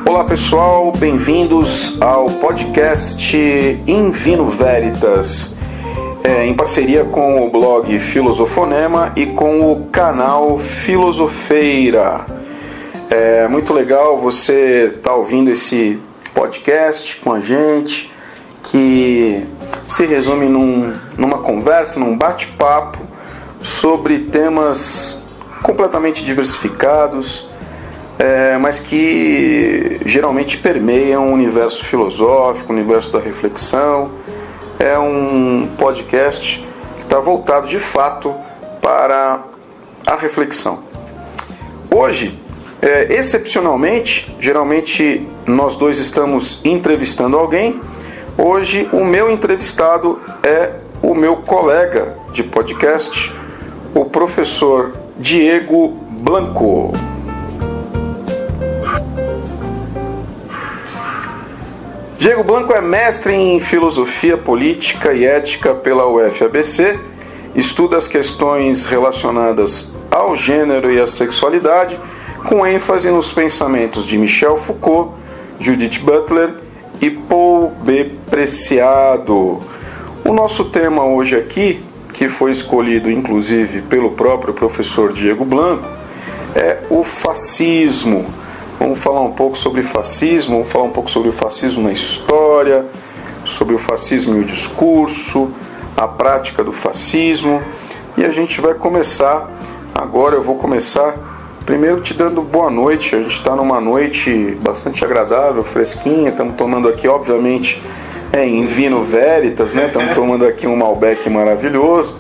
Olá pessoal, bem-vindos ao podcast In Vino Veritas, em parceria com o blog Filosofonema e com o canal Filosofeira. É muito legal você estar ouvindo esse podcast com a gente, que se resume numa conversa, num bate-papo sobre temas completamente diversificados, mas que geralmente permeiam o universo filosófico, o universo da reflexão. É um podcast que está voltado de fato para a reflexão. Hoje, excepcionalmente, geralmente nós dois estamos entrevistando alguém. Hoje o meu entrevistado é o meu colega de podcast, o professor Diego Blanco. Diego Blanco é mestre em Filosofia Política e Ética pela UFABC, estuda as questões relacionadas ao gênero e à sexualidade, com ênfase nos pensamentos de Michel Foucault, Judith Butler e Paul B. Preciado. O nosso tema hoje aqui, que foi escolhido inclusive pelo próprio professor Diego Blanco, é o fascismo. Vamos falar um pouco sobre fascismo, vamos falar um pouco sobre o fascismo na história, sobre o fascismo e o discurso, a prática do fascismo. E a gente vai começar, agora eu vou começar primeiro te dando boa noite. A gente está numa noite bastante agradável, fresquinha, estamos tomando aqui, obviamente, em Vino Veritas, né? Estamos tomando aqui um Malbec maravilhoso.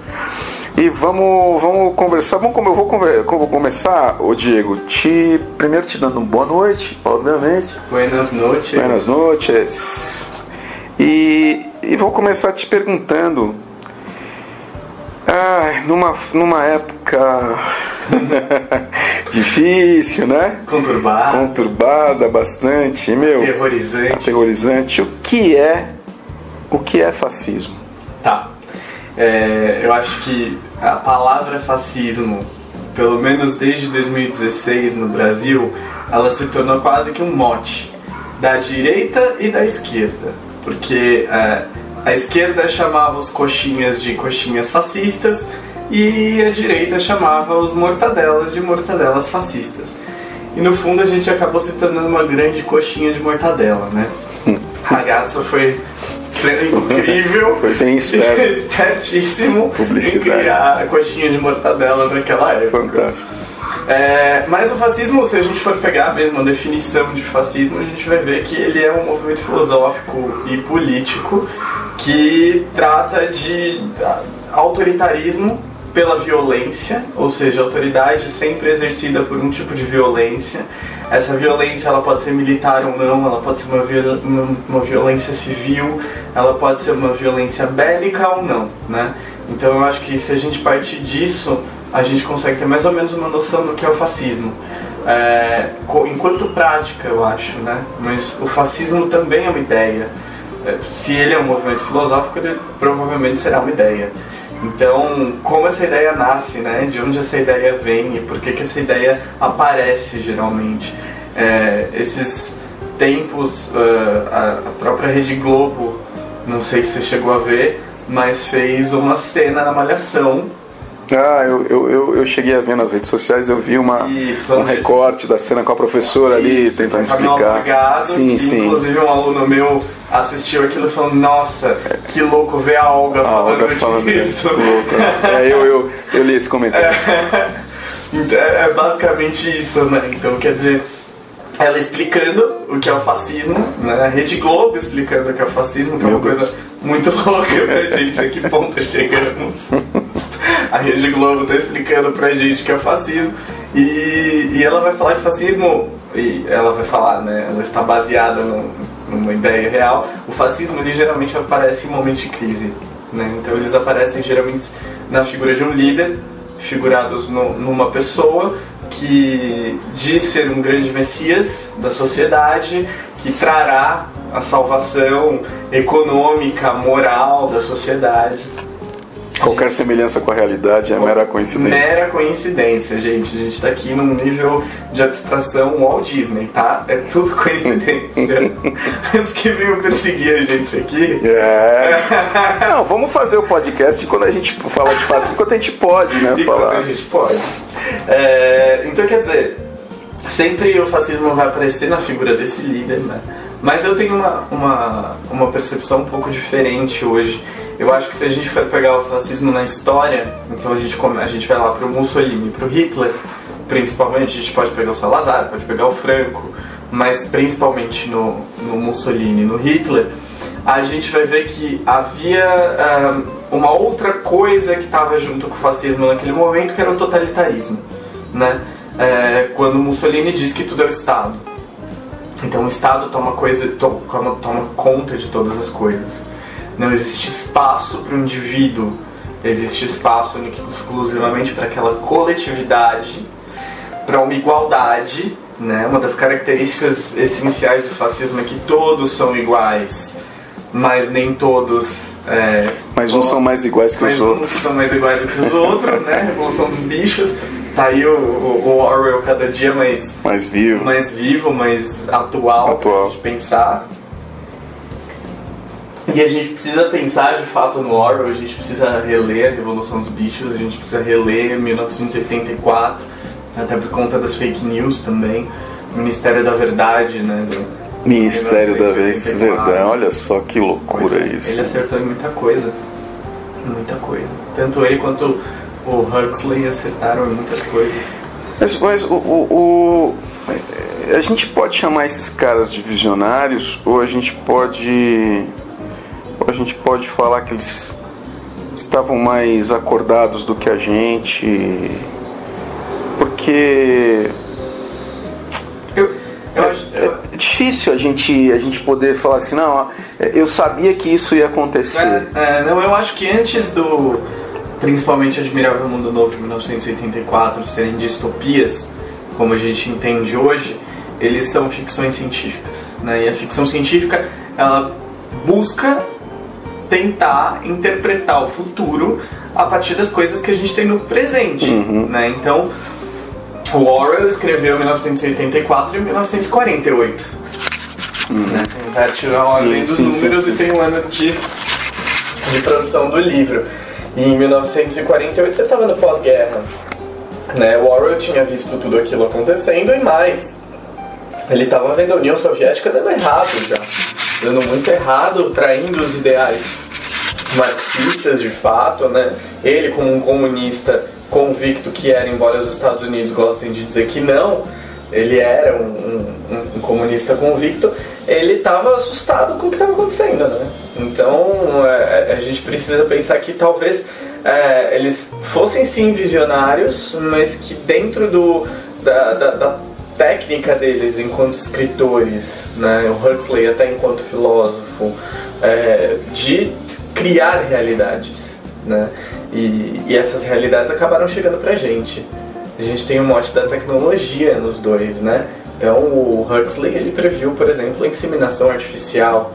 E vamos conversar. Eu vou começar, Diego, primeiro te dando uma boa noite, obviamente. Buenas noches. Buenas noches. E vou começar te perguntando, numa época difícil, né? Conturbada bastante, aterrorizante. O que é fascismo? Tá. Eu acho que a palavra fascismo, pelo menos desde 2016 no Brasil, ela se tornou quase que um mote da direita e da esquerda, porque a esquerda chamava os coxinhas de coxinhas fascistas e a direita chamava os mortadelas de mortadelas fascistas. E no fundo a gente acabou se tornando uma grande coxinha de mortadela, né? Ragazzo foi incrível, foi bem esperto, espertíssimo em criar a coxinha de mortadela naquela época. Fantástico. Mas o fascismo, se a gente for pegar mesmo a definição de fascismo, a gente vai ver que ele é um movimento filosófico e político que trata de autoritarismo pela violência, ou seja, autoridade sempre exercida por um tipo de violência. Essa violência ela pode ser militar ou não, ela pode ser uma violência civil, ela pode ser uma violência bélica ou não, né? Então eu acho que se a gente partir disso, a gente consegue ter mais ou menos uma noção do que é o fascismo. Enquanto prática, eu acho, né? Mas o fascismo também é uma ideia. Se ele é um movimento filosófico, ele provavelmente será uma ideia. Então, como essa ideia nasce, né? De onde essa ideia vem e por que essa ideia aparece geralmente? Esses tempos, a própria Rede Globo, não sei se você chegou a ver, mas fez uma cena na Malhação. Eu cheguei a ver nas redes sociais, eu vi um recorte da cena com a professora ali tentando explicar. Morgado, sim. Inclusive um aluno meu assistiu aquilo falando, nossa, que louco ver a Olga falando disso. Eu li esse comentário. É basicamente isso, né? Então, quer dizer, ela explicando o que é o fascismo, né? A Rede Globo explicando o que é o fascismo, que é uma coisa muito louca pra gente, a que ponto chegamos. A Rede Globo está explicando pra gente que é o fascismo, e ela vai falar de fascismo, e ela vai falar, né, ela está baseada numa ideia real. O fascismo ele geralmente aparece em momentos de crise, né? Então eles aparecem geralmente na figura de um líder, figurados numa pessoa que diz ser um grande messias da sociedade, que trará a salvação econômica, moral da sociedade. Qualquer semelhança com a realidade é mera coincidência. Mera coincidência, gente. A gente tá aqui num nível de abstração Walt Disney, tá? É tudo coincidência. Antes que venham perseguir a gente aqui. Não, vamos fazer o podcast quando a gente fala de fascismo, enquanto a gente pode, né? Enquanto a gente pode. Então, quer dizer, sempre o fascismo vai aparecer na figura desse líder, né? Mas eu tenho uma percepção um pouco diferente hoje. Eu acho que se a gente for pegar o fascismo na história, então a gente vai lá pro Mussolini, pro Hitler, principalmente. A gente pode pegar o Salazar, pode pegar o Franco, mas principalmente no Mussolini, no Hitler, a gente vai ver que havia uma outra coisa que estava junto com o fascismo naquele momento, que era o totalitarismo, né? Quando Mussolini diz que tudo é o Estado. Então o Estado toma conta de todas as coisas. Não existe espaço para o indivíduo, existe espaço exclusivamente para aquela coletividade, para uma igualdade, né? Uma das características essenciais do fascismo é que todos são iguais, mas nem todos... mas uns são mais iguais que os outros. Uns são mais iguais que os outros, né? Revolução dos bichos. Tá aí o Orwell cada dia mais vivo, mais atual de pensar. E a gente precisa pensar de fato no Orwell, a gente precisa reler a Revolução dos Bichos, a gente precisa reler 1984, até por conta das fake news também, Ministério da Verdade, né? Ministério da Verdade, olha só que loucura isso. Ele acertou em muita coisa. Tanto ele quanto o Huxley acertaram em muitas coisas. Mas a gente pode chamar esses caras de visionários, ou a gente pode falar que eles estavam mais acordados do que a gente, porque é difícil a gente poder falar assim, não, eu sabia que isso ia acontecer. Não, eu acho que antes do principalmente Admirável Mundo Novo de 1984 serem distopias, como a gente entende hoje, eles são ficções científicas, né? E a ficção científica, ela busca tentar interpretar o futuro a partir das coisas que a gente tem no presente, né? Então, o Orwell escreveu em 1984 e 1948. Né? Você inverte a ordem dos números e tem um ano de produção do livro. E em 1948 você estava no pós-guerra, né? O Orwell tinha visto tudo aquilo acontecendo e mais. Ele estava vendo a União Soviética dando errado já. Dando muito errado, traindo os ideais marxistas de fato, né? Ele, como um comunista convicto que era, embora os Estados Unidos gostem de dizer que não, ele era um comunista convicto, ele estava assustado com o que estava acontecendo, né? Então a gente precisa pensar que talvez eles fossem sim visionários, mas que dentro da técnica deles enquanto escritores, né? O Huxley até enquanto filósofo, de criar realidades, né? E essas realidades acabaram chegando pra gente. A gente tem o mote da tecnologia nos dois, né? Então o Huxley, ele previu, por exemplo, a inseminação artificial.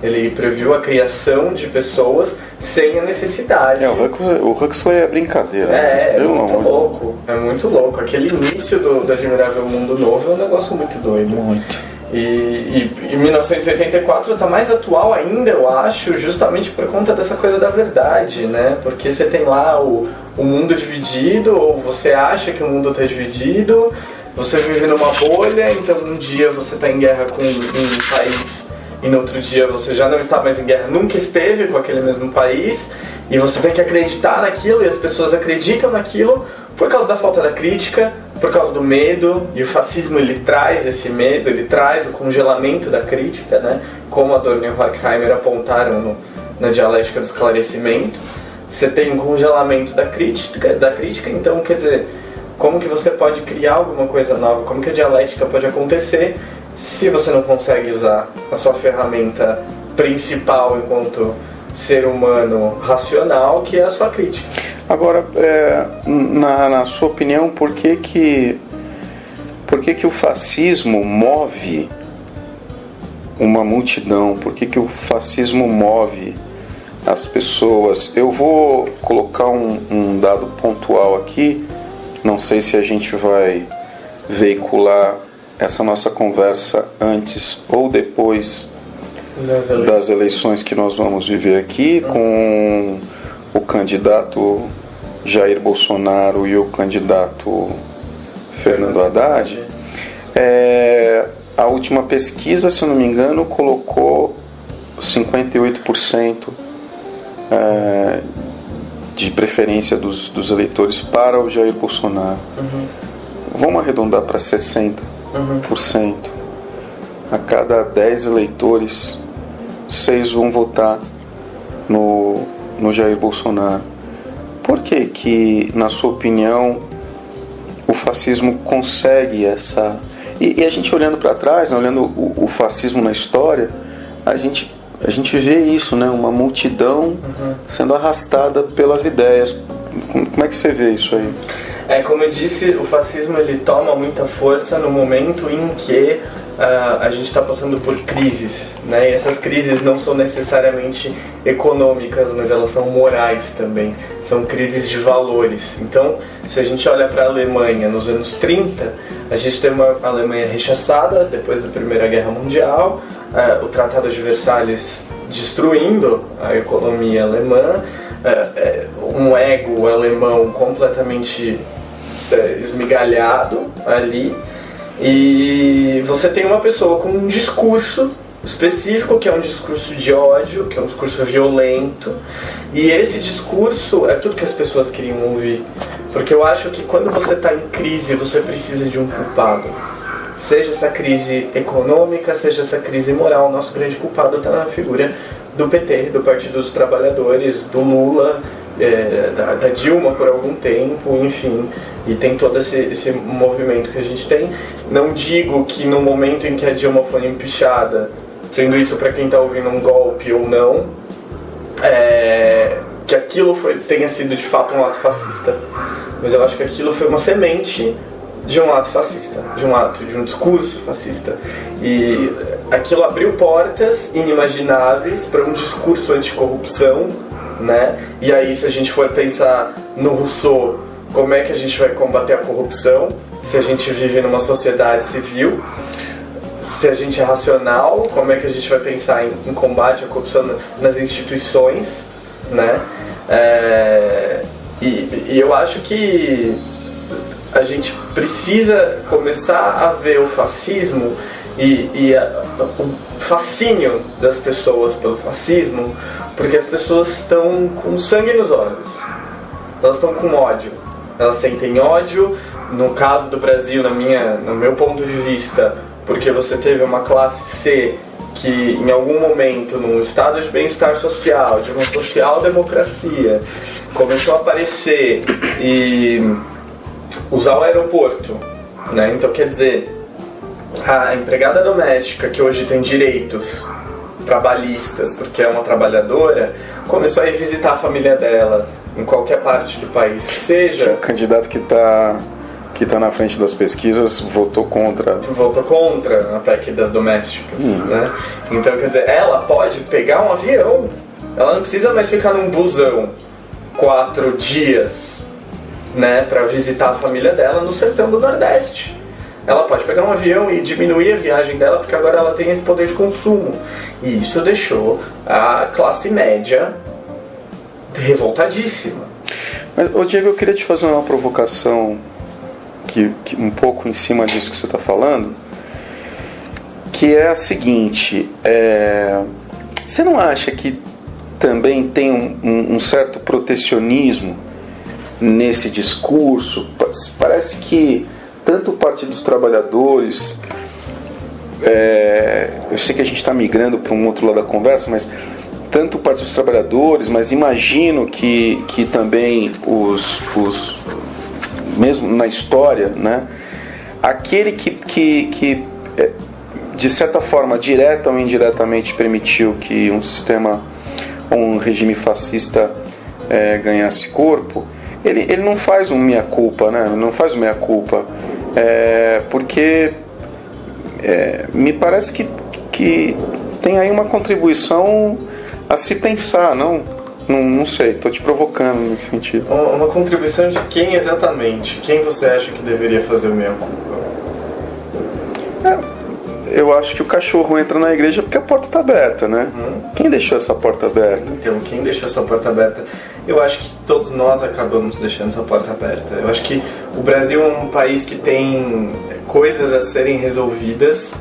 Ele previu a criação de pessoas sem a necessidade. O Huxley é brincadeira. É muito louco. É muito louco. Aquele início do Admirável Mundo Novo é um negócio muito doido. Muito. E 1984 está mais atual ainda, eu acho, justamente por conta dessa coisa da verdade, né? Porque você tem lá o mundo dividido, ou você acha que o mundo está dividido, você vive numa bolha, então um dia você está em guerra com um país e no outro dia você já não está mais em guerra, nunca esteve com aquele mesmo país, e você tem que acreditar naquilo, e as pessoas acreditam naquilo por causa da falta da crítica, por causa do medo, e o fascismo ele traz esse medo, ele traz o congelamento da crítica, né? Como Adorno e Horkheimer apontaram na dialética do esclarecimento. Você tem um congelamento da crítica, então quer dizer, como que você pode criar alguma coisa nova, como que a dialética pode acontecer se você não consegue usar a sua ferramenta principal enquanto ser humano racional, que é a sua crítica. Agora, na sua opinião, por que o fascismo move uma multidão? Por que o fascismo move as pessoas? Eu vou colocar um dado pontual aqui, não sei se a gente vai veicular essa nossa conversa antes ou depois das eleições que nós vamos viver aqui, com o candidato Jair Bolsonaro e o candidato Fernando Haddad. A última pesquisa, se eu não me engano, colocou 58% de preferência dos eleitores para o Jair Bolsonaro. Vamos arredondar para 60%. A cada 10 eleitores, 6 vão votar no Jair Bolsonaro. Por que, na sua opinião, o fascismo consegue essa... E a gente olhando para trás, né, olhando o fascismo na história, a gente vê isso, né, uma multidão sendo arrastada pelas ideias. Como é que você vê isso aí? Como eu disse, o fascismo ele toma muita força no momento em que a gente está passando por crises, né? E essas crises não são necessariamente econômicas, mas elas são morais também, são crises de valores. Então, se a gente olha para a Alemanha nos anos 30, a gente tem uma Alemanha rechaçada depois da Primeira Guerra Mundial, o Tratado de Versalhes destruindo a economia alemã, um ego alemão completamente esmigalhado ali, e você tem uma pessoa com um discurso específico, que é um discurso de ódio, que é um discurso violento, e esse discurso é tudo que as pessoas queriam ouvir, porque eu acho que quando você está em crise, você precisa de um culpado, seja essa crise econômica, seja essa crise moral. O nosso grande culpado está na figura do PT, do Partido dos Trabalhadores, do Lula, da Dilma por algum tempo, enfim, e tem todo esse movimento que a gente tem. Não digo que no momento em que a Dilma foi empichada, sendo isso para quem está ouvindo um golpe ou não, que aquilo tenha sido de fato um ato fascista, mas eu acho que aquilo foi uma semente de um ato fascista, de um discurso fascista, e aquilo abriu portas inimagináveis para um discurso anticorrupção, né? E aí, se a gente for pensar no Rousseau, como é que a gente vai combater a corrupção se a gente vive numa sociedade civil? Se a gente é racional, como é que a gente vai pensar em combate à corrupção nas instituições, né? E eu acho que a gente precisa começar a ver o fascismo e o fascínio das pessoas pelo fascismo, porque as pessoas estão com sangue nos olhos, elas estão com ódio, elas sentem ódio, no caso do Brasil, no meu ponto de vista, porque você teve uma classe C que em algum momento, num estado de bem-estar social, de uma social-democracia, começou a aparecer e usar o aeroporto, né? Então, quer dizer, a empregada doméstica, que hoje tem direitos trabalhistas, porque é uma trabalhadora, começou a ir visitar a família dela em qualquer parte do país que seja. O candidato que está na frente das pesquisas votou contra a PEC das domésticas, né? Então, quer dizer, ela pode pegar um avião, ela não precisa mais ficar num busão 4 dias, né, para visitar a família dela no sertão do Nordeste. Ela pode pegar um avião e diminuir a viagem dela, porque agora ela tem esse poder de consumo. E isso deixou a classe média revoltadíssima. Mas, Diego, eu queria te fazer uma provocação que um pouco em cima disso que você está falando, que é a seguinte: você não acha que também tem um certo protecionismo nesse discurso? Parece que tanto o Partido dos Trabalhadores, eu sei que a gente está migrando para um outro lado da conversa, mas tanto o Partido dos Trabalhadores, mas imagino que também mesmo na história, né, aquele que de certa forma, direta ou indiretamente, permitiu que um sistema um regime fascista ganhasse corpo, ele não faz um meia-culpa, né? Não faz um meia-culpa, porque me parece que tem aí uma contribuição a se pensar, não sei, estou te provocando nesse sentido. Uma contribuição de quem exatamente? Quem você acha que deveria fazer o meia-culpa? Eu acho que o cachorro entra na igreja porque a porta está aberta, né? Quem deixou essa porta aberta? Então, quem deixou essa porta aberta? Eu acho que todos nós acabamos deixando essa porta aberta. Eu acho que o Brasil é um país que tem coisas a serem resolvidas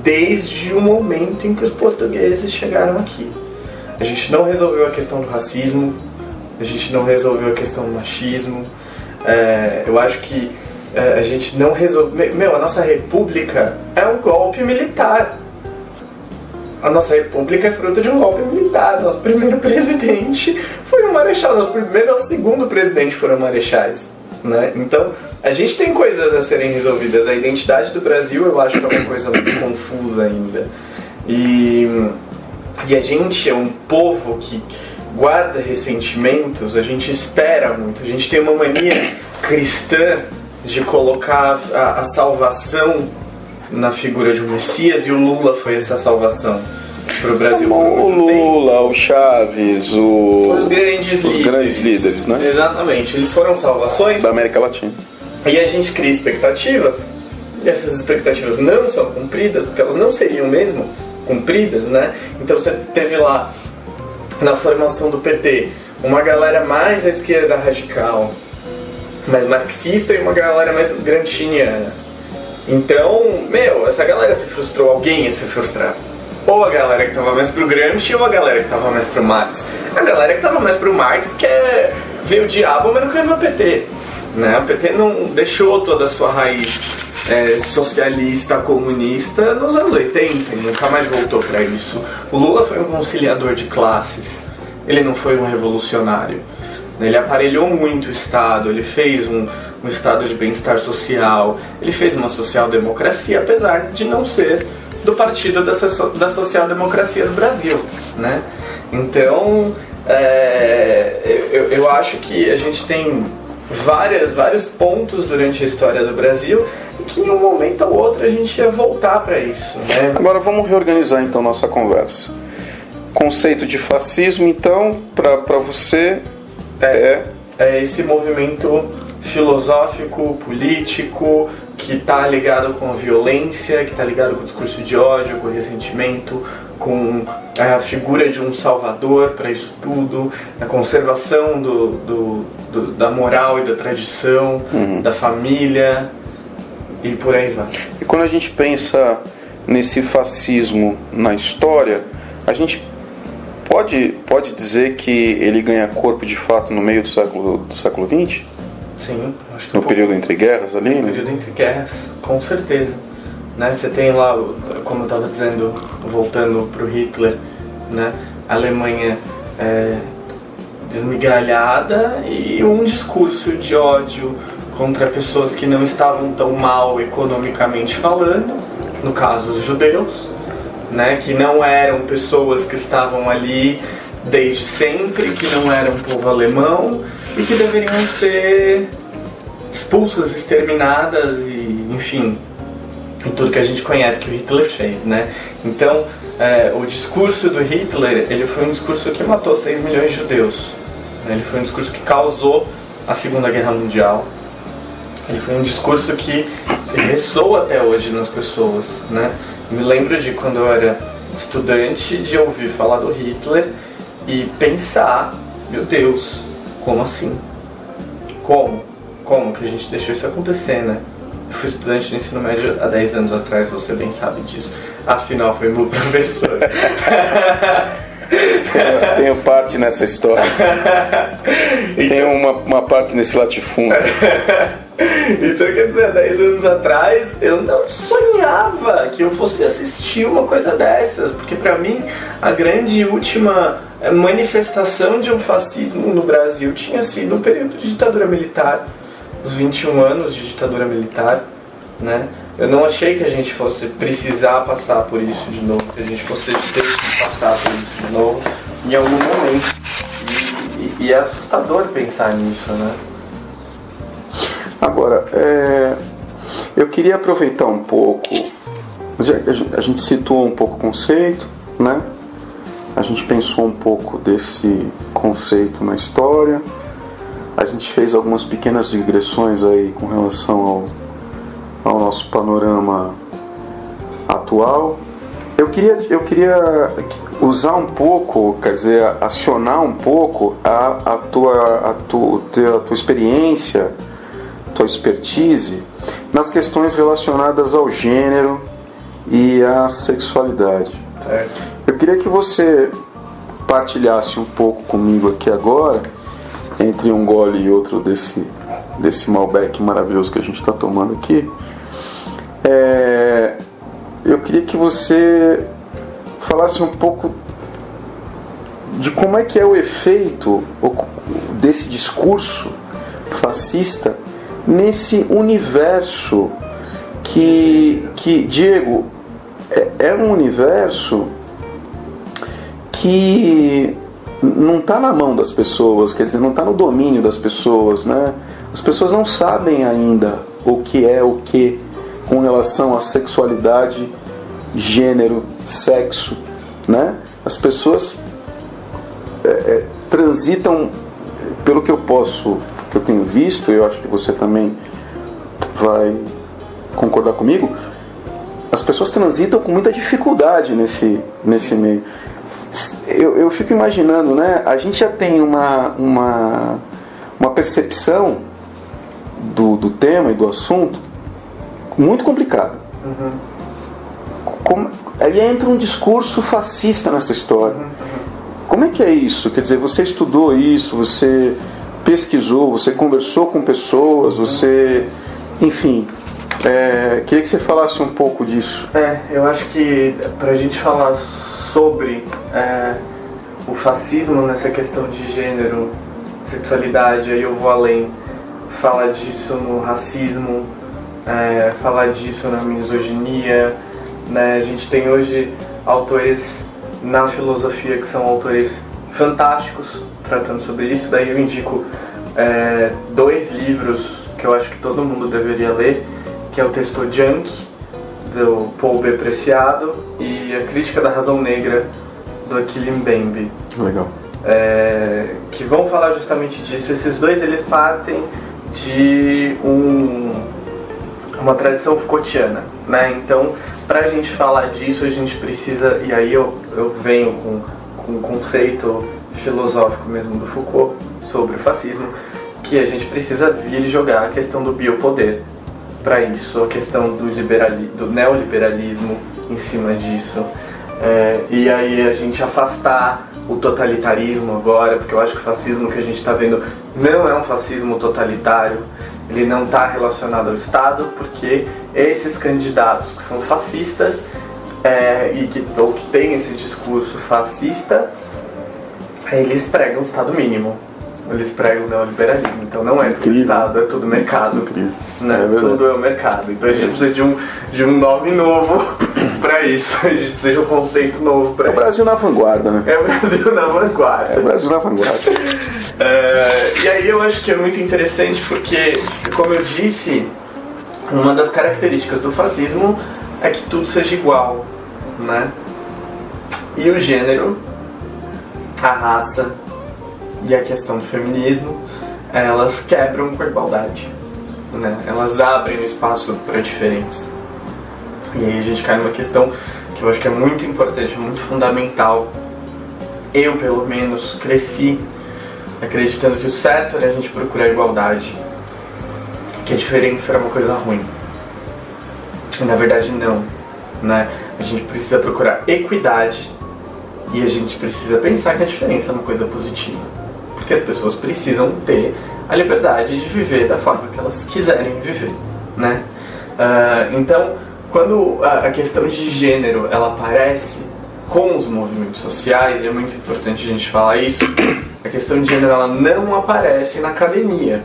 desde o momento em que os portugueses chegaram aqui. A gente não resolveu a questão do racismo, a gente não resolveu a questão do machismo. Eu acho que a gente não resolveu... a nossa república é um golpe militar. A nossa república é fruto de um golpe militar. Nosso primeiro presidente foi um marechal. Nosso segundo presidente foram marechais, né? Então, a gente tem coisas a serem resolvidas. A identidade do Brasil, eu acho que é uma coisa muito confusa ainda. E a gente é um povo que guarda ressentimentos, a gente espera muito. A gente tem uma mania cristã de colocar a salvação na figura de um Messias, e o Lula foi essa salvação para o Brasil. O Lula, o Chaves, os grandes líderes, né? Exatamente, eles foram salvações da América Latina. E a gente cria expectativas, e essas expectativas não são cumpridas, porque elas não seriam mesmo cumpridas, né? Então você teve lá, na formação do PT, uma galera mais à esquerda radical, mais marxista, e uma galera mais gramsciana. Então, essa galera se frustrou, alguém ia se frustrar. Ou a galera que tava mais pro Gramsci, ou a galera que tava mais pro Marx. A galera que tava mais pro Marx quer ver o diabo, mas não quer ver o PT, né? O PT não deixou toda a sua raiz socialista, comunista nos anos 80 e nunca mais voltou para isso. O Lula foi um conciliador de classes, ele não foi um revolucionário. Ele aparelhou muito o Estado, ele fez um estado de bem-estar social, ele fez uma social-democracia, apesar de não ser do partido da social-democracia do Brasil, né? Então, eu acho que a gente tem vários pontos durante a história do Brasil e que em um momento ou outro a gente ia voltar para isso, né? Agora vamos reorganizar então nossa conversa. Conceito de fascismo, então, para você é esse movimento filosófico, político, que está ligado com a violência, que está ligado com o discurso de ódio, com o ressentimento, com a figura de um salvador para isso tudo, a conservação da moral e da tradição, da família, e por aí vai. E quando a gente pensa nesse fascismo na história, a gente pode dizer que ele ganha corpo de fato no meio do século XX? Sim, acho que no período entre guerras ali? No período entre guerras, com certeza. Né? Você tem lá, como eu estava dizendo, voltando para o Hitler, né? A Alemanha desmigalhada e um discurso de ódio contra pessoas que não estavam tão mal economicamente falando, no caso os judeus, né? Que não eram pessoas que estavam ali desde sempre, que não eram povo alemão e que deveriam ser expulsas, exterminadas e, enfim, e tudo que a gente conhece que o Hitler fez, né? Então, o discurso do Hitler, ele foi um discurso que matou 6 milhões de judeus, né? Ele foi um discurso que causou a Segunda Guerra Mundial. Ele foi um discurso que ressoa até hoje nas pessoas, né? Me lembro de quando eu era estudante, de ouvir falar do Hitler e pensar, meu Deus, como assim? Como que a gente deixou isso acontecer, né? Eu fui estudante de ensino médio há 10 anos atrás, você bem sabe disso. Afinal, foi meu professor. Tenho parte nessa história. Tenho uma parte nesse latifúndio. Então, quer dizer, há 10 anos atrás eu não sonhava que eu fosse assistir uma coisa dessas, porque pra mim a grande última manifestação de um fascismo no Brasil tinha sido o período de ditadura militar, os 21 anos de ditadura militar, né? Eu não achei que a gente fosse precisar passar por isso de novo, que a gente fosse ter que passar por isso de novo, em algum momento. E é assustador pensar nisso, né? Agora, eu queria aproveitar um pouco, a gente situou um pouco o conceito, né? A gente pensou um pouco desse conceito na história, a gente fez algumas pequenas digressões aí com relação ao nosso panorama atual. Eu queria usar um pouco, quer dizer, acionar um pouco a tua experiência, tua expertise nas questões relacionadas ao gênero e à sexualidade. Certo. Eu queria que você partilhasse um pouco comigo aqui agora, entre um gole e outro desse Malbec maravilhoso que a gente está tomando aqui. Eu queria que você falasse um pouco de como é que é o efeito desse discurso fascista nesse universo que Diego, é um universo que não está na mão das pessoas, quer dizer, não está no domínio das pessoas, né? As pessoas não sabem ainda o que é o que com relação à sexualidade, gênero, sexo, né? As pessoas transitam, pelo que eu tenho visto, eu acho que você também vai concordar comigo, as pessoas transitam com muita dificuldade nesse meio. Eu fico imaginando, né? A gente já tem uma percepção do tema e do assunto muito complicada. Aí entra um discurso fascista nessa história. Como é que é isso? Quer dizer, você estudou isso, você pesquisou, você conversou com pessoas, você... Enfim, queria que você falasse um pouco disso. Eu acho que pra gente falar sobre o fascismo nessa questão de gênero, sexualidade, aí eu vou além. Falar disso no racismo, falar disso na misoginia, né? A gente tem hoje autores na filosofia que são autores fantásticos tratando sobre isso. Daí eu indico 2 livros que eu acho que todo mundo deveria ler, que é o Texto Junk, do Paul B. Preciado, e A Crítica da Razão Negra, do Achille Mbembe. Legal. Que vão falar justamente disso. Esses 2, eles partem de uma tradição Foucaultiana, né? Então, pra gente falar disso, a gente precisa, e aí eu venho com um conceito filosófico mesmo do Foucault sobre o fascismo, que a gente precisa vir jogar a questão do biopoder para isso, a questão do neoliberalismo em cima disso, e aí a gente afastar o totalitarismo agora, porque eu acho que o fascismo que a gente está vendo não é um fascismo totalitário, ele não está relacionado ao Estado, porque esses candidatos que são fascistas ou que têm esse discurso fascista, eles pregam o Estado mínimo, eles pregam o neoliberalismo, então não é tudo Estado, é tudo mercado, né? Tudo é o mercado, então a gente precisa de um nome novo para isso, a gente precisa de um conceito novo para isso. É o Brasil na vanguarda, né? É o Brasil na vanguarda. É o Brasil na vanguarda. E aí eu acho que é muito interessante porque, como eu disse, uma das características do fascismo é que tudo seja igual, né? E o gênero, a raça e a questão do feminismo, elas quebram com a igualdade, né? Elas abrem o espaço para a diferença. E aí a gente cai numa questão que eu acho que é muito importante, muito fundamental. Eu, pelo menos, cresci acreditando que o certo era a gente procurar a igualdade, que a diferença era uma coisa ruim. E na verdade não, né? A gente precisa procurar equidade e a gente precisa pensar que a diferença é uma coisa positiva, porque as pessoas precisam ter a liberdade de viver da forma que elas quiserem viver, né? Então, quando a questão de gênero ela aparece com os movimentos sociais, é muito importante a gente falar isso. A questão de gênero ela não aparece na academia,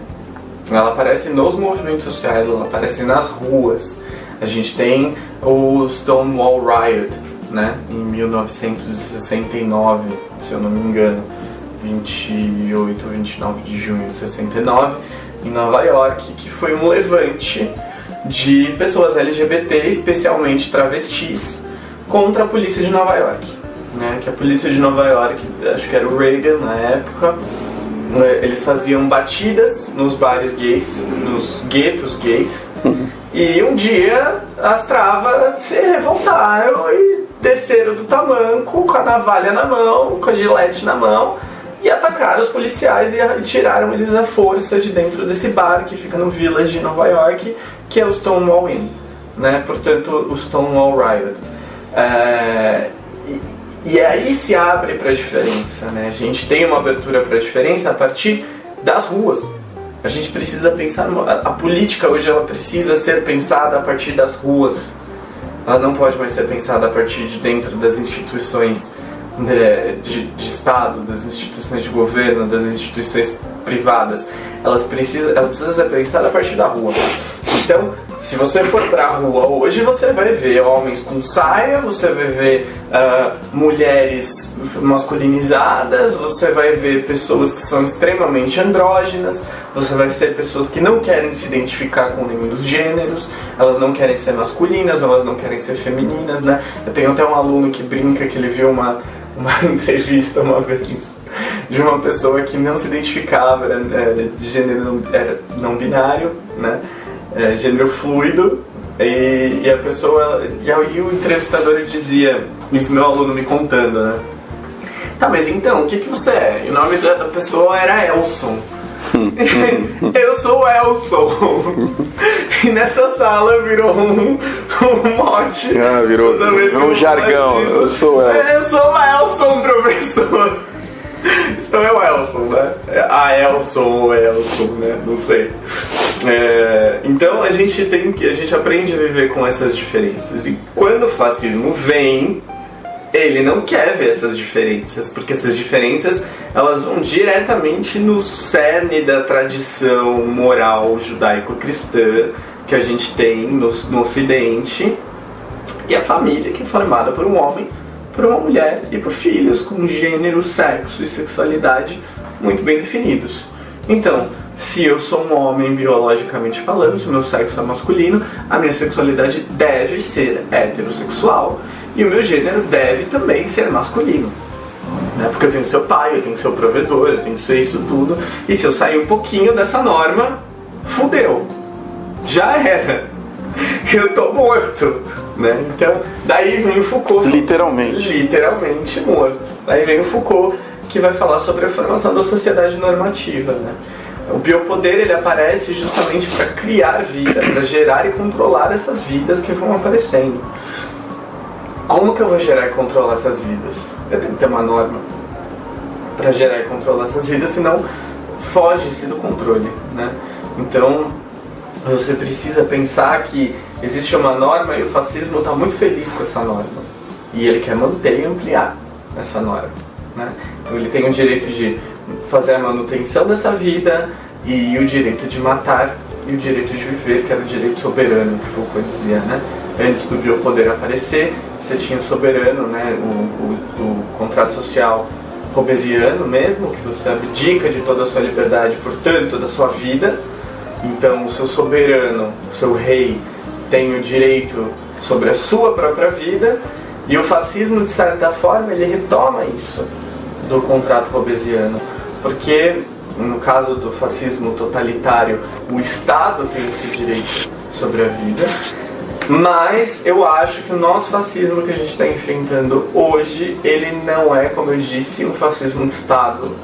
ela aparece nos movimentos sociais, ela aparece nas ruas. A gente tem o Stonewall Riot, né, em 1969, se eu não me engano, 28 ou 29 de junho de 69, em Nova York, que foi um levante de pessoas LGBT, especialmente travestis, contra a polícia de Nova York, né? Que a polícia de Nova York, acho que era o Reagan na época, eles faziam batidas nos bares gays, nos guetos gays, e um dia as travas se revoltaram e desceram do tamanco com a navalha na mão, com a gilete na mão, e atacaram os policiais e tiraram eles à força de dentro desse bar que fica no Village de Nova York, que é o Stonewall Inn, né? Portanto, o Stonewall Riot. E aí se abre para a diferença, né? A gente tem uma abertura para a diferença a partir das ruas. A gente precisa pensar, a política hoje ela precisa ser pensada a partir das ruas. Ela não pode mais ser pensada a partir de dentro das instituições de Estado, das instituições de governo, das instituições privadas. Ela precisa ser pensada a partir da rua. Então, se você for pra rua hoje, você vai ver homens com saia, você vai ver mulheres masculinizadas, você vai ver pessoas que são extremamente andrógenas, você vai ter pessoas que não querem se identificar com nenhum dos gêneros, elas não querem ser masculinas, elas não querem ser femininas, né? Eu tenho até um aluno que brinca que ele viu uma entrevista uma vez de uma pessoa que não se identificava, era de gênero não binário, né? Gênero fluido, e a pessoa, e aí o entrevistador dizia, isso meu aluno me contando, né? Tá, mas então, o que você é? E o nome da pessoa era Elson. Eu sou o Elson. E nessa sala virou um mote. Virou um jargão. Eu sou o Elson. Eu sou o Elson, professor. Então é o Elson, né? A Elson ou Elson, né? Não sei. Então a gente aprende a viver com essas diferenças. E quando o fascismo vem, ele não quer ver essas diferenças, porque essas diferenças elas vão diretamente no cerne da tradição moral judaico-cristã que a gente tem no Ocidente, que é a família, que é formada por um homem, por uma mulher e por filhos com gênero, sexo e sexualidade muito bem definidos. Então, se eu sou um homem biologicamente falando, se o meu sexo é masculino, a minha sexualidade deve ser heterossexual e o meu gênero deve também ser masculino, né? Porque eu tenho que ser o pai, eu tenho que ser o provedor, eu tenho que ser isso tudo, e se eu sair um pouquinho dessa norma, fudeu, já era, eu tô morto, né? Então, daí vem o Foucault, literalmente morto. Daí vem o Foucault, que vai falar sobre a formação da sociedade normativa, né? O biopoder ele aparece justamente para criar vida, para gerar e controlar essas vidas que vão aparecendo. Como que eu vou gerar e controlar essas vidas? Eu tenho que ter uma norma para gerar e controlar essas vidas, senão foge-se do controle, né? Então você precisa pensar que existe uma norma e o fascismo está muito feliz com essa norma e ele quer manter e ampliar essa norma, né? Então ele tem o direito de fazer a manutenção dessa vida e o direito de matar e o direito de viver, que era o direito soberano, que Foucault dizia, né? Antes do biopoder aparecer, você tinha o soberano, né? O contrato social hobbesiano mesmo, que você abdica de toda a sua liberdade, portanto, da sua vida. Então o seu soberano, o seu rei, tem o direito sobre a sua própria vida, e o fascismo, de certa forma, ele retoma isso do contrato hobbesiano, porque no caso do fascismo totalitário, o Estado tem esse direito sobre a vida, mas eu acho que o nosso fascismo que a gente está enfrentando hoje, ele não é, como eu disse, um fascismo de Estado.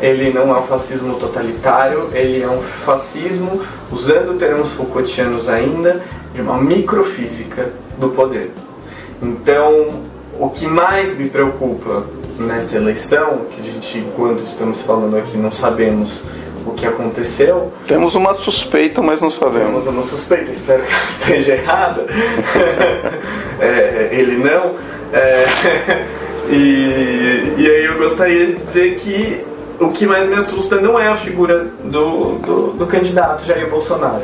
Ele não é um fascismo totalitário, ele é um fascismo, usando termos Foucaultianos ainda, de uma microfísica do poder. Então, o que mais me preocupa nessa eleição, que a gente, enquanto estamos falando aqui, não sabemos o que aconteceu. Temos uma suspeita, mas não sabemos. Temos uma suspeita, espero que ela esteja errada. Ele não. E aí eu gostaria de dizer que o que mais me assusta não é a figura do candidato Jair Bolsonaro.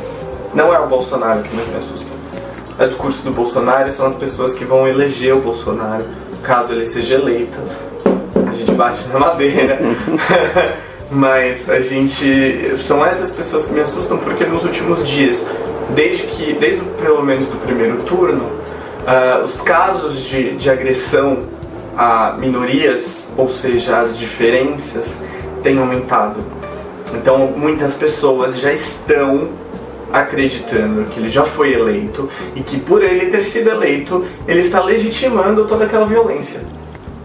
Não é o Bolsonaro que mais me assusta. é o discurso do Bolsonaro, são as pessoas que vão eleger o Bolsonaro, caso ele seja eleito. A gente bate na madeira. Mas são essas pessoas que me assustam, porque nos últimos dias, desde pelo menos do primeiro turno, os casos de agressão a minorias, ou seja, as diferenças, têm aumentado. Então muitas pessoas já estão acreditando que ele já foi eleito e que por ele ter sido eleito, ele está legitimando toda aquela violência.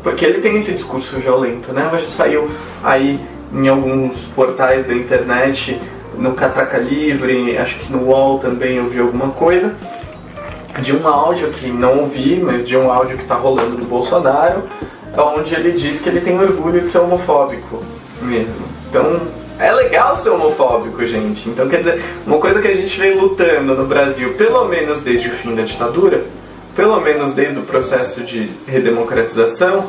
Porque ele tem esse discurso violento, né? Hoje saiu aí em alguns portais da internet, no Catraca Livre, acho que no UOL também eu vi alguma coisa, de um áudio que não ouvi, mas de um áudio que está rolando do Bolsonaro, onde ele diz que ele tem orgulho de ser homofóbico mesmo. Então, é legal ser homofóbico, gente. Então, quer dizer, uma coisa que a gente vem lutando no Brasil, pelo menos desde o fim da ditadura, pelo menos desde o processo de redemocratização,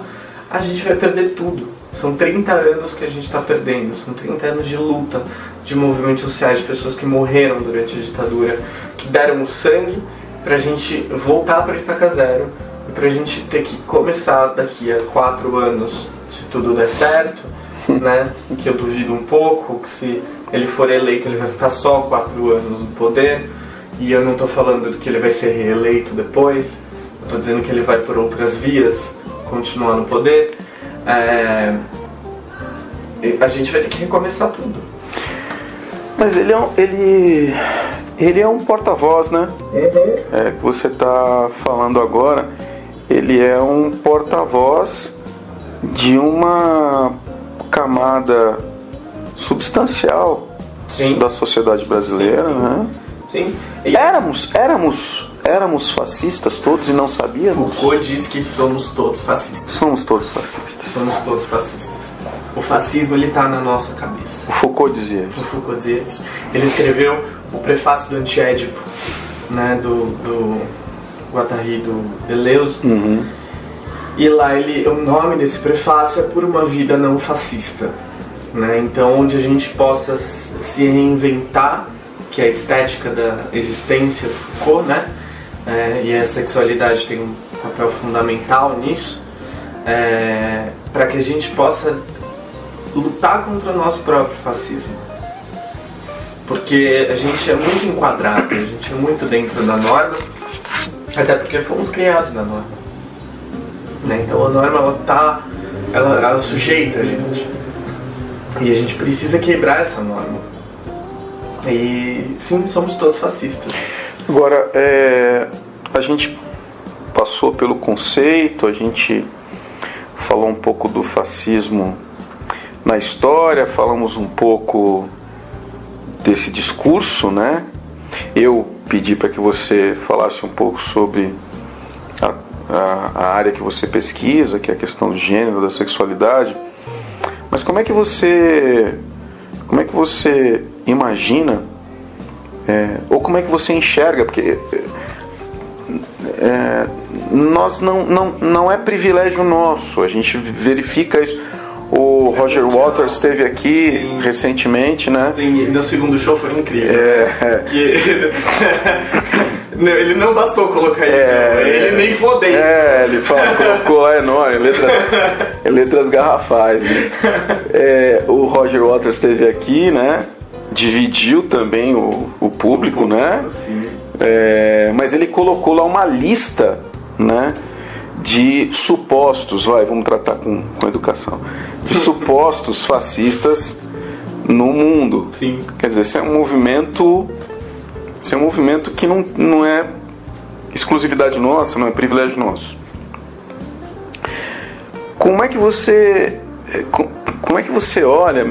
a gente vai perder tudo. São 30 anos que a gente está perdendo, são 30 anos de luta, de movimentos sociais, de pessoas que morreram durante a ditadura, que deram o sangue pra gente voltar pra estaca zero e pra gente ter que começar daqui a 4 anos, se tudo der certo, né? Que eu duvido um pouco, que se ele for eleito ele vai ficar só 4 anos no poder, e eu não tô falando que ele vai ser reeleito depois, eu tô dizendo que ele vai por outras vias continuar no poder. A gente vai ter que recomeçar tudo. Mas ele é um porta-voz, né? Que você está falando agora. Ele é um porta-voz de uma camada substancial, sim, da sociedade brasileira, sim, sim, né? Sim. Éramos fascistas todos e não sabíamos. Foucault diz que somos todos fascistas. Somos todos fascistas. Somos todos fascistas. O fascismo, ele está na nossa cabeça. O Foucault dizia isso. O Foucault dizia isso. Ele escreveu o prefácio do Antiédipo, né, do Guattari, do Deleuze. Uhum. E lá o nome desse prefácio é Por uma Vida Não Fascista, né? Então, onde a gente possa se reinventar, que é a estética da existência do Foucault, né? E a sexualidade tem um papel fundamental nisso, para que a gente possa lutar contra o nosso próprio fascismo. Porque a gente é muito enquadrado, a gente é muito dentro da norma, até porque fomos criados na norma, né? Então a norma ela sujeita a gente, e a gente precisa quebrar essa norma. E sim, somos todos fascistas. Agora, a gente passou pelo conceito, a gente falou um pouco do fascismo na história, falamos um pouco desse discurso, né? Eu pedi para que você falasse um pouco sobre a área que você pesquisa, que é a questão do gênero, da sexualidade. Mas como é que você imagina, ou como é que você enxerga, porque nós não é privilégio nosso, a gente verifica isso. O Roger Waters esteve aqui, sim, recentemente, né? Sim, e no segundo show foi incrível. Ele não bastou colocar ele nem fodei. Ele colocou lá enorme, letras garrafais. Né? O Roger Waters esteve aqui, né? Dividiu também o público, né? Sim. Mas ele colocou lá uma lista, né? De supostos, vamos tratar com educação, de supostos fascistas no mundo. Sim. Quer dizer, esse é um movimento que não é exclusividade nossa, não é privilégio nosso. Como é que você olha,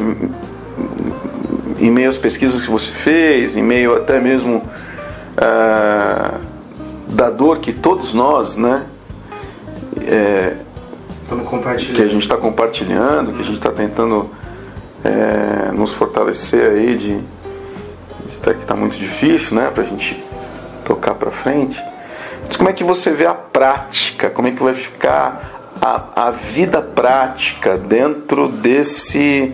em meio às pesquisas que você fez, em meio até mesmo da dor que todos nós, né, que a gente está compartilhando, que a gente está tentando nos fortalecer aí que está muito difícil, né, para a gente tocar para frente. Mas como é que você vê a prática? Como é que vai ficar a vida prática dentro desse...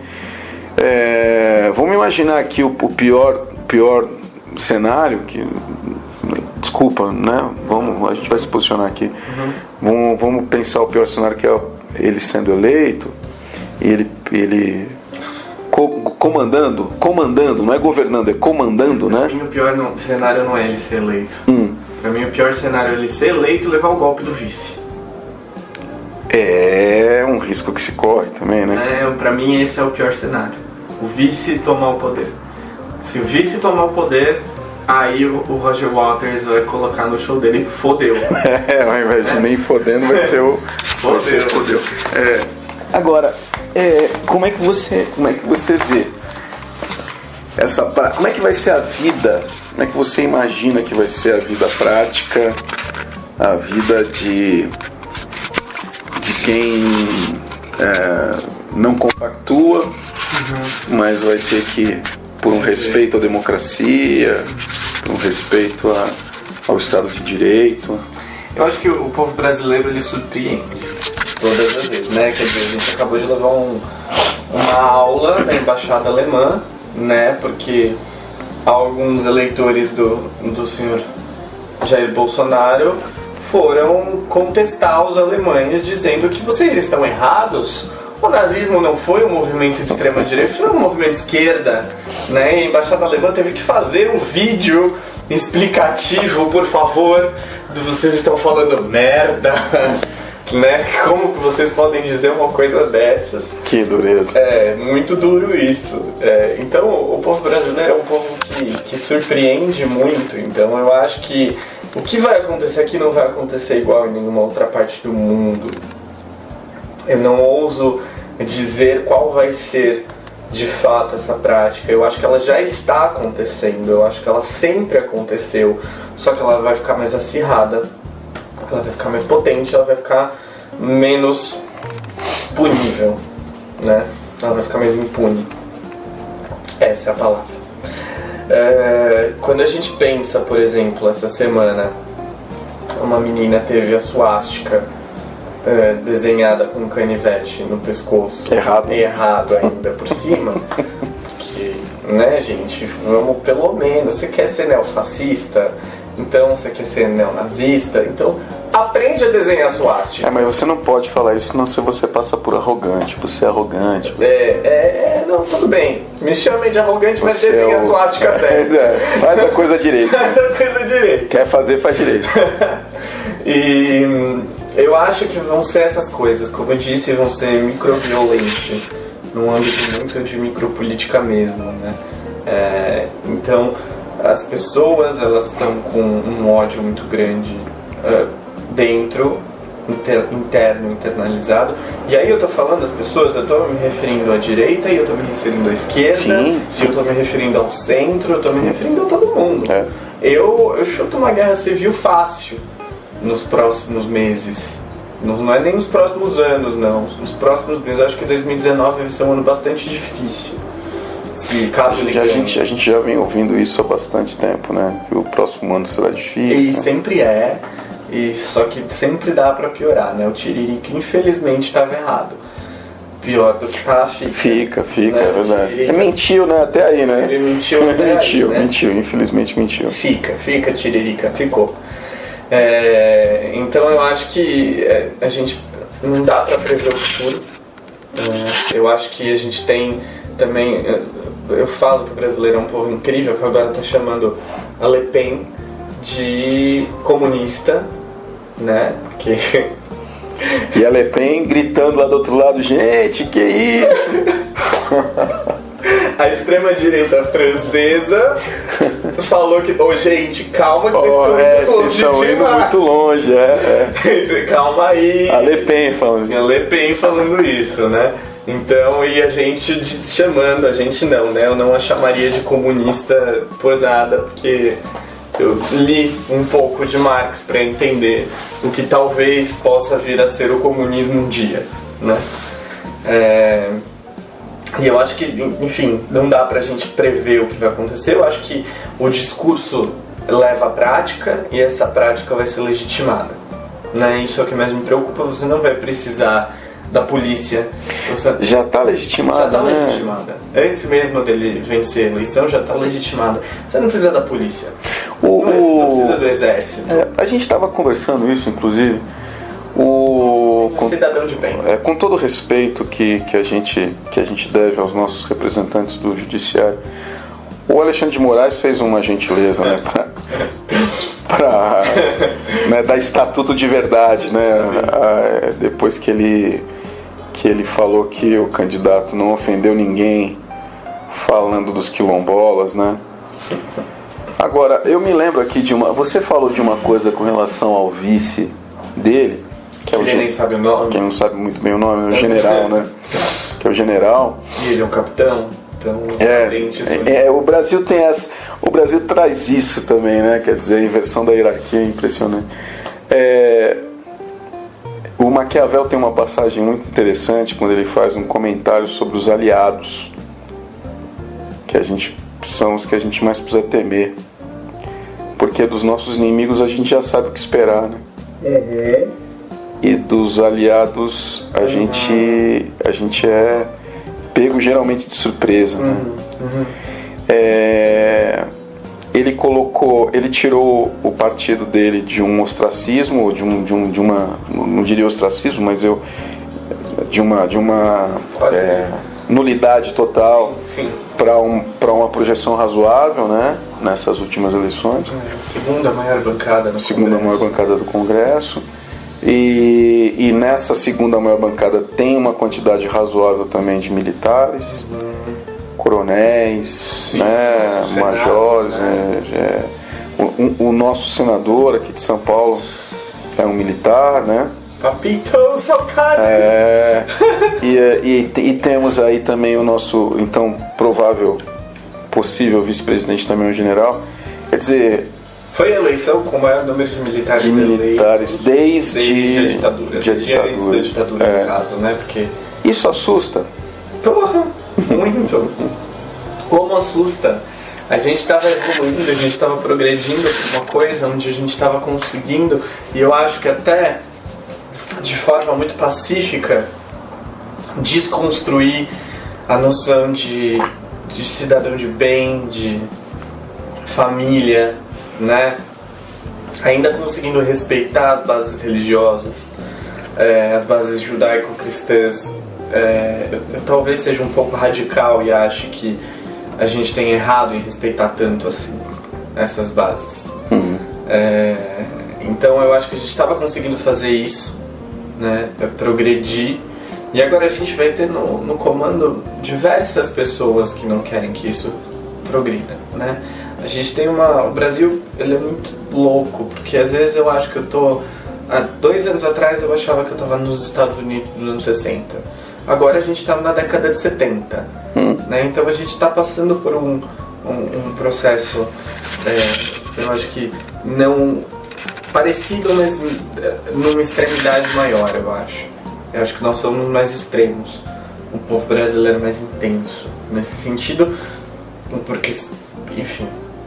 vamos imaginar aqui o pior cenário, desculpa, né? A gente vai se posicionar aqui. Vamos pensar o pior cenário, que é ele sendo eleito, e ele comandando, não é governando, é comandando, né? Pra mim o pior cenário não é ele ser eleito. Pra mim o pior cenário é ele ser eleito e levar o golpe do vice. É um risco que se corre também, né? Pra mim esse é o pior cenário. O vice tomar o poder. Se o vice tomar o poder, aí o Roger Waters vai colocar no show dele, fodeu. Ao invés de nem fodendo, vai ser o fodeu. Agora, como é que você vê como é que vai ser a vida? Como é que você imagina que vai ser a vida prática, a vida de quem não compactua, mas vai ter que, por um respeito à democracia, por um respeito ao Estado de Direito? Eu acho que o povo brasileiro, ele surpreende todas as vezes, né? Quer dizer, a gente acabou de levar uma aula da embaixada alemã, né? Porque alguns eleitores do senhor Jair Bolsonaro foram contestar os alemães, dizendo que vocês estão errados. O nazismo não foi um movimento de extrema-direita, foi um movimento de esquerda, né? E a embaixada alemã teve que fazer um vídeo explicativo, por favor, vocês estão falando merda, né? Como que vocês podem dizer uma coisa dessas? Que dureza. É muito duro isso. Então o povo brasileiro é um povo que surpreende muito. Então eu acho que o que vai acontecer aqui não vai acontecer igual em nenhuma outra parte do mundo. Eu não ouso dizer qual vai ser de fato essa prática. Eu acho que ela já está acontecendo, eu acho que ela sempre aconteceu, só que ela vai ficar mais acirrada, ela vai ficar mais potente, ela vai ficar menos punível, né? Ela vai ficar mais impune. Essa é a palavra. Quando a gente pensa, por exemplo, essa semana uma menina teve a suástica desenhada com um canivete no pescoço. Errado ainda por cima. Porque, né, gente, vamos pelo menos. Você quer ser neofascista? Então você quer ser neonazista? Então aprende a desenhar suástica. Mas você não pode falar isso, senão você passa por arrogante. Você é arrogante. Não, tudo bem. Me chamem de arrogante, mas desenha a suástica certo. Faz a coisa direito. Faz a coisa direito. Quer fazer, faz direito. E eu acho que vão ser essas coisas, como eu disse, vão ser microviolências, num âmbito muito de micropolítica mesmo, né? Então, as pessoas, elas estão com um ódio muito grande dentro, interno, internalizado. E aí eu tô falando das pessoas, eu tô me referindo à direita, e eu tô me referindo à esquerda, sim. E eu tô me referindo ao centro, eu tô me referindo a todo mundo. Eu chuto uma guerra civil fácil nos próximos meses. Não é nem nos próximos anos, não. Nos próximos meses. Eu acho que 2019 vai ser um ano bastante difícil. Caso ele ganhe. A gente já vem ouvindo isso há bastante tempo, né? Que o próximo ano será difícil. E sempre é. Só que sempre dá pra piorar, né? O Tiririca, infelizmente, estava errado. Pior do que tá, fica. Né? É verdade. Ele mentiu, né? Até aí, né? Ele mentiu até aí, né? Mentiu, infelizmente mentiu. Fica, Tiririca, ficou. Então eu acho que a gente não dá pra prever o futuro. Eu acho que a gente tem também, eu falo que o brasileiro é um povo incrível, que agora tá chamando a Le Pen de comunista, né? Porque e a Le Pen gritando lá do outro lado, gente, que isso? A extrema-direita francesa falou que... gente, calma que vocês estão indo muito longe. Calma aí. A Le Pen falando. A Le Pen falando isso, né? Então, e a gente chamando, a gente não, né? Eu não a chamaria de comunista por nada, porque eu li um pouco de Marx para entender o que talvez possa vir a ser o comunismo um dia, né? E eu acho que, enfim, não dá pra gente prever o que vai acontecer. Eu acho que o discurso leva à prática e essa prática vai ser legitimada, né? Isso é o que mais me preocupa. Você não vai precisar da polícia. Já está legitimada. Já está legitimada. Antes mesmo dele vencer a eleição, já está legitimada. Você não precisa da polícia. Não precisa do exército. A gente estava conversando isso, inclusive. Cidadão de bem. Com todo o respeito que a gente deve aos nossos representantes do judiciário, o Alexandre de Moraes fez uma gentileza, né, para né, dar estatuto de verdade, né, depois que ele falou que o candidato não ofendeu ninguém falando dos quilombolas, né. Agora, eu me lembro aqui você falou de uma coisa com relação ao vice dele, que é ele nem sabe o nome. Quem não sabe muito bem o nome, é o general, né, que é o general. E ele é um capitão. O Brasil o Brasil traz isso também, né? Quer dizer, a inversão da hierarquia é impressionante. O Maquiavel tem uma passagem muito interessante quando ele faz um comentário sobre os aliados, que são os que a gente mais precisa temer, porque dos nossos inimigos a gente já sabe o que esperar, né? E dos aliados a gente é pego geralmente de surpresa, né? Ele tirou o partido dele de um ostracismo, de uma, não diria ostracismo, mas de uma nulidade total para uma projeção razoável, né? Nessas últimas eleições. Segunda maior bancada do Congresso. E nessa segunda maior bancada tem uma quantidade razoável também de militares, coronéis, né, majores. Né? O nosso senador aqui de São Paulo é um militar, né? Papito, saudades! E temos aí também o nosso, então, possível vice-presidente também, um general. Quer dizer... Foi a eleição com o maior número de militares desde a ditadura. Desde antes da ditadura, no caso, né? Porque... Isso assusta? Porra, muito. Como assusta? A gente estava evoluindo, a gente estava progredindo para uma coisa onde a gente estava conseguindo, e eu acho que até de forma muito pacífica, desconstruir a noção de cidadão de bem, de família, né? Ainda conseguindo respeitar as bases religiosas, as bases judaico-cristãs. Eu talvez seja um pouco radical e ache que a gente tem errado em respeitar tanto assim essas bases. Então eu acho que a gente estava conseguindo fazer isso, né? Progredir. E agora a gente vai ter no comando diversas pessoas que não querem que isso progrida, né? A gente tem o Brasil, ele é muito louco, porque às vezes eu acho que eu tô... Há 2 anos atrás eu achava que eu estava nos Estados Unidos dos anos 60. Agora a gente está na década de 70. Né? Então a gente está passando por um processo, eu acho que não... parecido, mas numa extremidade maior, eu acho. Eu acho que nós somos mais extremos. O povo brasileiro é mais intenso nesse sentido, porque, enfim,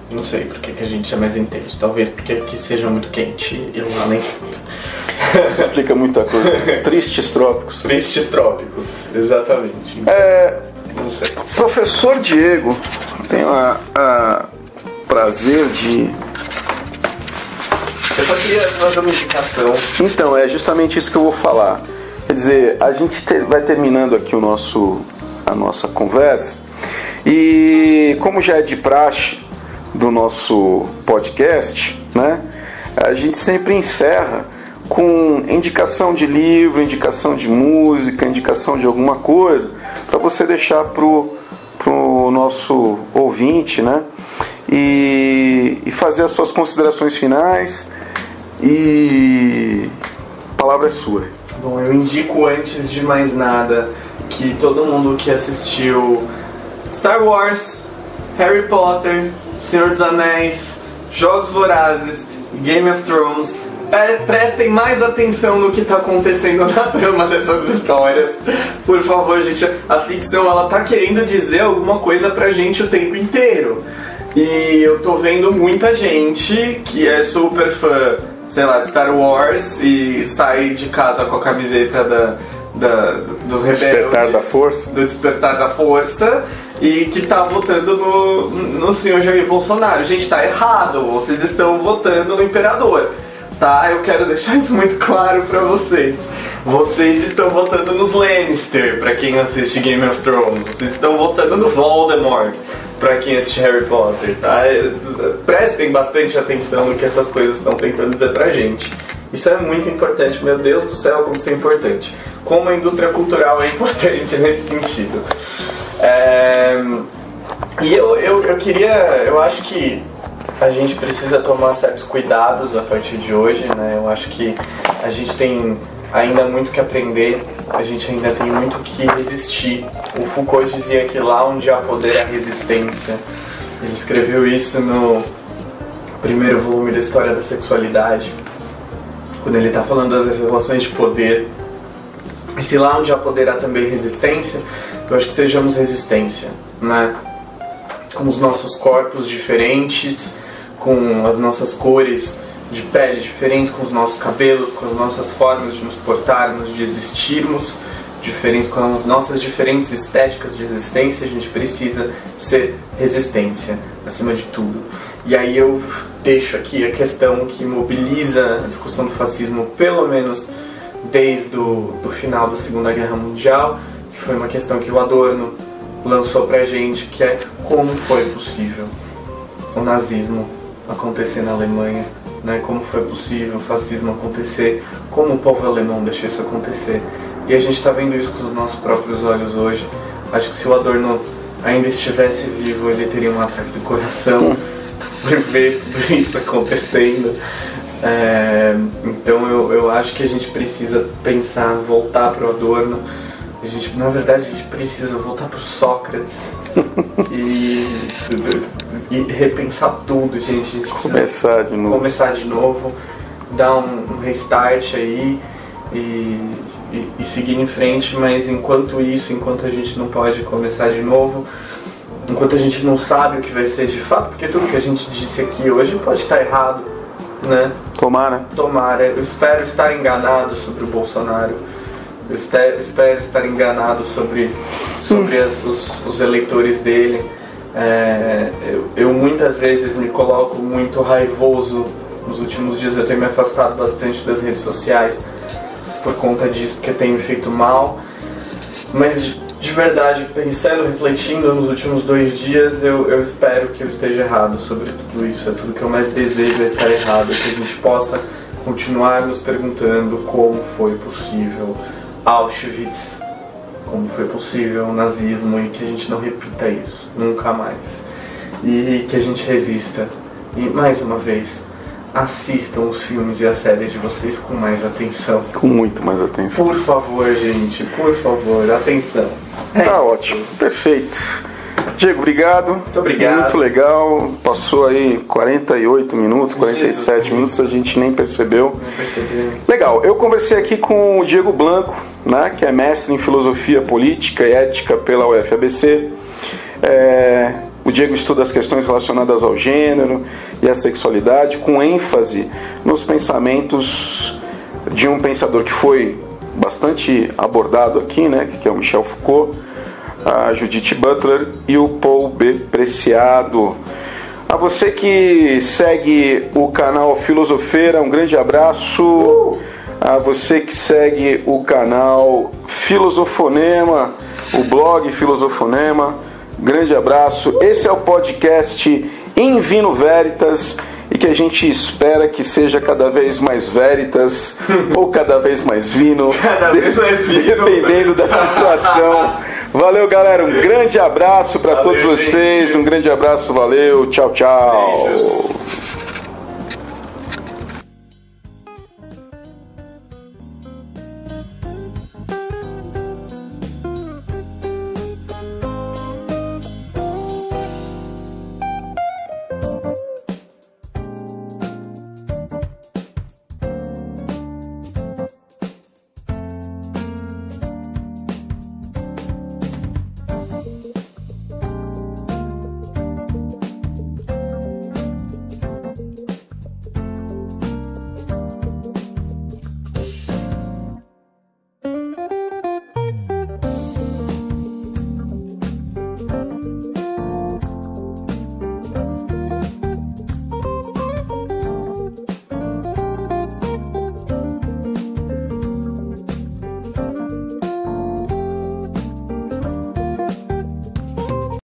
não sei por que a gente é mais intenso. Talvez porque aqui seja muito quente e lá nem tanto. Isso explica muita coisa. Tristes trópicos. Tristes trópicos, exatamente. Não sei. Professor Diego, tenho o prazer de... Eu só queria fazer uma indicação. Então, é justamente isso que eu vou falar. Quer dizer, a gente vai terminando aqui a nossa conversa. E como já é de praxe do nosso podcast, né, a gente sempre encerra com indicação de livro, indicação de música, indicação de alguma coisa, para você deixar pro nosso ouvinte, né, e fazer as suas considerações finais. E a palavra é sua. Bom, eu indico antes de mais nada que todo mundo que assistiu Star Wars, Harry Potter, Senhor dos Anéis, Jogos Vorazes e Game of Thrones prestem mais atenção no que está acontecendo na trama dessas histórias. Por favor, gente, a ficção ela tá querendo dizer alguma coisa pra gente o tempo inteiro. E eu tô vendo muita gente que é super fã, sei lá, de Star Wars e sai de casa com a camiseta dos rebeldes, Despertar da Força, do Despertar da Força, e que tá votando no senhor Jair Bolsonaro. Gente, tá errado, vocês estão votando no imperador, tá? Eu quero deixar isso muito claro pra vocês. Vocês estão votando nos Lannister, pra quem assiste Game of Thrones. Vocês estão votando no Voldemort, pra quem assiste Harry Potter, tá? Prestem bastante atenção no que essas coisas estão tentando dizer pra gente. Isso é muito importante, meu Deus do céu, como isso é importante. Como a indústria cultural é importante nesse sentido. E eu acho que a gente precisa tomar certos cuidados a partir de hoje, né? Eu acho que a gente tem ainda muito que aprender, a gente ainda tem muito que resistir. O Foucault dizia que lá onde há poder há resistência. Ele escreveu isso no primeiro volume da História da Sexualidade, quando ele está falando das relações de poder. E se lá onde há poder há também resistência, eu acho que sejamos resistência, né? Com os nossos corpos diferentes, com as nossas cores de pele diferentes, com os nossos cabelos, com as nossas formas de nos portarmos, de existirmos diferentes, com as nossas diferentes estéticas de existência, a gente precisa ser resistência, acima de tudo. E aí eu deixo aqui a questão que mobiliza a discussão do fascismo, pelo menos desde o final da Segunda Guerra Mundial, que foi uma questão que o Adorno lançou pra gente, que é como foi possível o nazismo acontecer na Alemanha, né? Como foi possível o fascismo acontecer, como o povo alemão deixou isso acontecer. E a gente está vendo isso com os nossos próprios olhos hoje. Acho que se o Adorno ainda estivesse vivo, ele teria um ataque do coração por ver tudo isso acontecendo. Então eu acho que a gente precisa pensar, voltar para o Adorno. Na verdade, a gente precisa voltar para o Sócrates e repensar tudo, gente. A gente começar de novo, dar um restart aí e seguir em frente. Mas enquanto isso, enquanto a gente não pode começar de novo, enquanto a gente não sabe o que vai ser de fato, porque tudo que a gente disse aqui hoje pode estar errado, né? Tomara. Eu espero estar enganado sobre o Bolsonaro. Eu espero estar enganado sobre os eleitores dele. Eu muitas vezes me coloco muito raivoso. Nos últimos dias eu tenho me afastado bastante das redes sociais por conta disso, porque tenho feito mal. Mas de verdade, pensando, refletindo nos últimos 2 dias, eu espero que eu esteja errado sobre tudo isso. É tudo que eu mais desejo, é estar errado, que a gente possa continuar nos perguntando como foi possível Auschwitz, como foi possível o nazismo, e que a gente não repita isso, nunca mais. E que a gente resista. E mais uma vez, assistam os filmes e as séries de vocês com mais atenção. Com muito mais atenção. Por favor, gente, por favor, atenção. Tá ótimo, perfeito. Diego, obrigado. Muito obrigado. Muito legal. Passou aí 48 minutos, 47 minutos, a gente nem percebeu. Não percebi. Legal, eu conversei aqui com o Diego Blanco, né, que é mestre em Filosofia Política e Ética pela UFABC. O Diego estuda as questões relacionadas ao gênero e à sexualidade, com ênfase nos pensamentos de um pensador que foi bastante abordado aqui, né, que é o Michel Foucault, a Judith Butler e o Paul B. Preciado. A você que segue o canal Filosofeira, um grande abraço. A você que segue o canal Filosofonema, o blog Filosofonema, grande abraço. Esse é o podcast In Vino Veritas, e que a gente espera que seja cada vez mais veritas ou cada vez mais vino, dependendo da situação. Valeu, galera, um grande abraço para todos vocês, um grande abraço, valeu, tchau, tchau. Beijos.